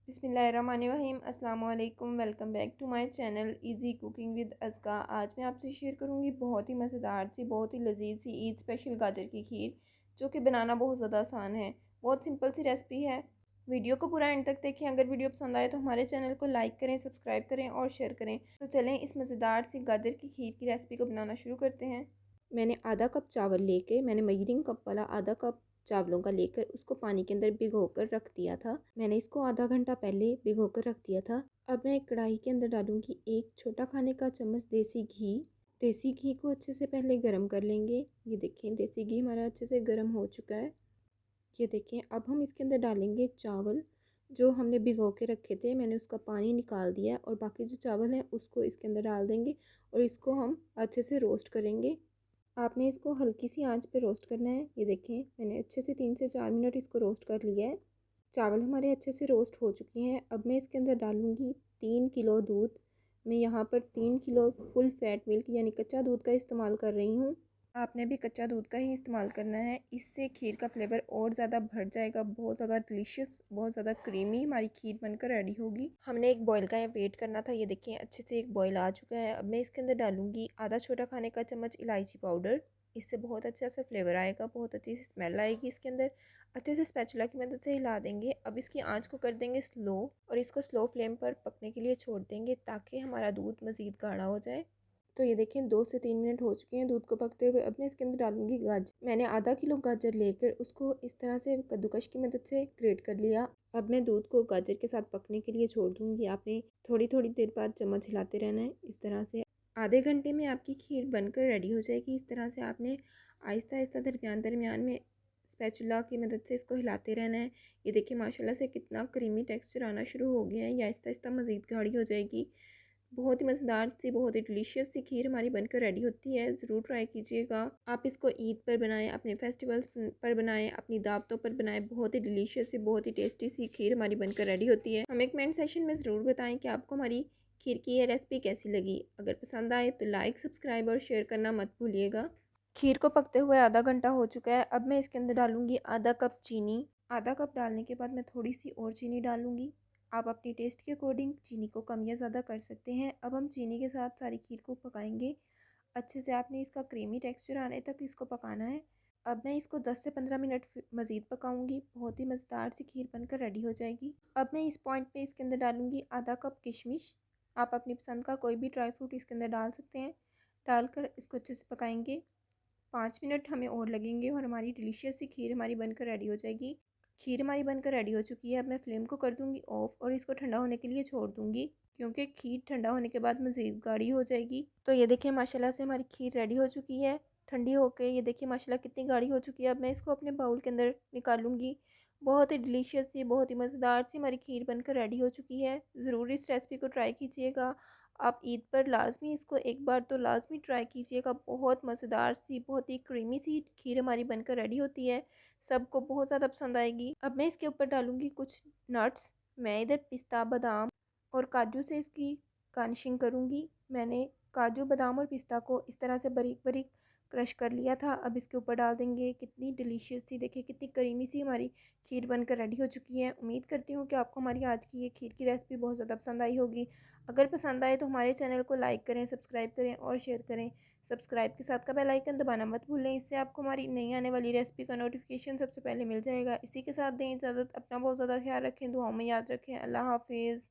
बिस्मिल्लाहिर्रहमानिर्रहीम अस्सलाम वालेकुम। Welcome back to my channel easy cooking with Azka. आज मैं आपसे शेयर करूंगी बहुत ही मज़ेदार सी, बहुत ही लजीज सी ईद स्पेशल गाजर की खीर, जो कि बनाना बहुत ज़्यादा आसान है। बहुत सिंपल सी रेसिपी है। वीडियो को पूरा एंड तक देखें। अगर वीडियो पसंद आए तो हमारे चैनल को लाइक करें, सब्सक्राइब करें और शेयर करें। तो चलें इस मज़ेदार सी गाजर की खीर की रेसिपी को बनाना शुरू करते हैं। मैंने आधा कप चावल लेके, मैंने मेजरिंग कप वाला आधा कप चावलों का लेकर उसको पानी के अंदर भिगोकर रख दिया था। मैंने इसको आधा घंटा पहले भिगोकर रख दिया था। अब मैं एक कढ़ाई के अंदर डालूंगी एक छोटा खाने का चम्मच देसी घी। देसी घी को अच्छे से पहले गर्म कर लेंगे। ये देखें देसी घी हमारा अच्छे से गर्म हो चुका है। ये देखें अब हम इसके अंदर डालेंगे चावल जो हमने भिगो के रखे थे। मैंने उसका पानी निकाल दिया और बाकी जो चावल है उसको इसके अंदर डाल देंगे और इसको हम अच्छे से रोस्ट करेंगे। आपने इसको हल्की सी आंच पे रोस्ट करना है। ये देखें मैंने अच्छे से 3 से 4 मिनट इसको रोस्ट कर लिया है। चावल हमारे अच्छे से रोस्ट हो चुके हैं। अब मैं इसके अंदर डालूंगी 3 किलो दूध। मैं यहाँ पर 3 किलो फुल फैट मिल्क यानी कच्चा दूध का इस्तेमाल कर रही हूँ। आपने भी कच्चा दूध का ही इस्तेमाल करना है। इससे खीर का फ्लेवर और ज़्यादा बढ़ जाएगा। बहुत ज़्यादा डिलीशियस, बहुत ज़्यादा क्रीमी हमारी खीर बनकर रेडी होगी। हमने एक बॉयल का वेट करना था। ये देखें अच्छे से एक बॉयल आ चुका है। अब मैं इसके अंदर डालूंगी आधा छोटा खाने का चम्मच इलायची पाउडर। इससे बहुत अच्छा सा फ्लेवर आएगा, बहुत अच्छी सी स्मेल आएगी इसके अंदर। अच्छे से स्पैचुला की मदद से हिला देंगे। अब इसकी आंच को कर देंगे स्लो और इसको स्लो फ्लेम पर पकने के लिए छोड़ देंगे ताकि हमारा दूध मज़ीद गाढ़ा हो जाए। तो ये देखें 2 से 3 मिनट हो चुके हैं दूध को पकते हुए। अब मैं इसके अंदर डालूंगी गाजर। मैंने आधा किलो गाजर लेकर उसको इस तरह से कद्दूकश की मदद से ग्रेट कर लिया। अब मैं दूध को गाजर के साथ पकने के लिए छोड़ दूंगी। आपने थोड़ी थोड़ी देर बाद चम्मच हिलाते रहना है इस तरह से। आधे घंटे में आपकी खीर बनकर रेडी हो जाएगी। इस तरह से आपने आहिस्ता आहिस्ता दरमियान दरमियान में स्पैचुला की मदद से इसको हिलाते रहना है। ये देखिए माशाल्लाह से कितना क्रीमी टेक्सचर आना शुरू हो गया है। ये आहिस्ता आहिस्ता मज़ीद गाढ़ी हो जाएगी। बहुत ही मज़ेदार सी, बहुत ही डिलीशियस सी खीर हमारी बनकर रेडी होती है। ज़रूर ट्राई कीजिएगा। आप इसको ईद पर बनाएं, अपने फेस्टिवल्स पर बनाएं, अपनी दावतों पर बनाएं। बहुत ही डिलीशियस सी, बहुत ही टेस्टी सी खीर हमारी बनकर रेडी होती है। हमें कमेंट सेशन में ज़रूर बताएं कि आपको हमारी खीर की ये रेसिपी कैसी लगी। अगर पसंद आए तो लाइक, सब्सक्राइब और शेयर करना मत भूलिएगा। खीर को पकते हुए आधा घंटा हो चुका है। अब मैं इसके अंदर डालूंगी आधा कप चीनी। आधा कप डालने के बाद मैं थोड़ी सी और चीनी डालूंगी। आप अपनी टेस्ट के अकॉर्डिंग चीनी को कम या ज़्यादा कर सकते हैं। अब हम चीनी के साथ सारी खीर को पकाएंगे अच्छे से। आपने इसका क्रीमी टेक्सचर आने तक इसको पकाना है। अब मैं इसको 10 से 15 मिनट मज़ीद पकाऊंगी। बहुत ही मज़ेदार सी खीर बनकर रेडी हो जाएगी। अब मैं इस पॉइंट पे इसके अंदर डालूंगी आधा कप किशमिश। आप अपनी पसंद का कोई भी ड्राई फ्रूट इसके अंदर डाल सकते हैं। डालकर इसको अच्छे से पकाएंगे। 5 मिनट हमें और लगेंगे और हमारी डिलीशियस सी खीर हमारी बनकर रेडी हो जाएगी। खीर हमारी बनकर रेडी हो चुकी है। अब मैं फ्लेम को कर दूंगी ऑफ और इसको ठंडा होने के लिए छोड़ दूंगी, क्योंकि खीर ठंडा होने के बाद मज़ीद गाढ़ी हो जाएगी। तो ये देखिए माशाल्लाह से हमारी खीर रेडी हो चुकी है ठंडी होके। ये देखिए माशाल्लाह कितनी गाढ़ी हो चुकी है। अब मैं इसको अपने बाउल के अंदर निकालूंगी। बहुत ही डिलीशियस सी, बहुत ही मज़ेदार सी हमारी खीर बनकर रेडी हो चुकी है। ज़रूर इस रेसिपी को ट्राई कीजिएगा। आप ईद पर लाजमी इसको एक बार तो लाजमी ट्राई कीजिएगा। बहुत मज़ेदार सी, बहुत ही क्रीमी सी खीर हमारी बनकर रेडी होती है। सबको बहुत ज़्यादा पसंद आएगी। अब मैं इसके ऊपर डालूंगी कुछ नट्स। मैं इधर पिस्ता, बादाम और काजू से इसकी गार्निशिंग करूंगी। मैंने काजू, बादाम और पिस्ता को इस तरह से बारीक बारीक क्रश कर लिया था। अब इसके ऊपर डाल देंगे। कितनी डिलीशियस सी, देखिए कितनी करीमी सी हमारी खीर बनकर रेडी हो चुकी है। उम्मीद करती हूँ कि आपको हमारी आज की ये खीर की रेसिपी बहुत ज़्यादा पसंद आई होगी। अगर पसंद आए तो हमारे चैनल को लाइक करें, सब्सक्राइब करें और शेयर करें। सब्सक्राइब के साथ का बेल आइकन दबाना मत भूलें। इससे आपको हमारी नई आने वाली रेसिपी का नोटिफिकेशन सबसे पहले मिल जाएगा। इसी के साथ दें इजाज़त। अपना बहुत ज़्यादा ख्याल रखें, दुआओं में याद रखें। अल्लाह हाफिज़।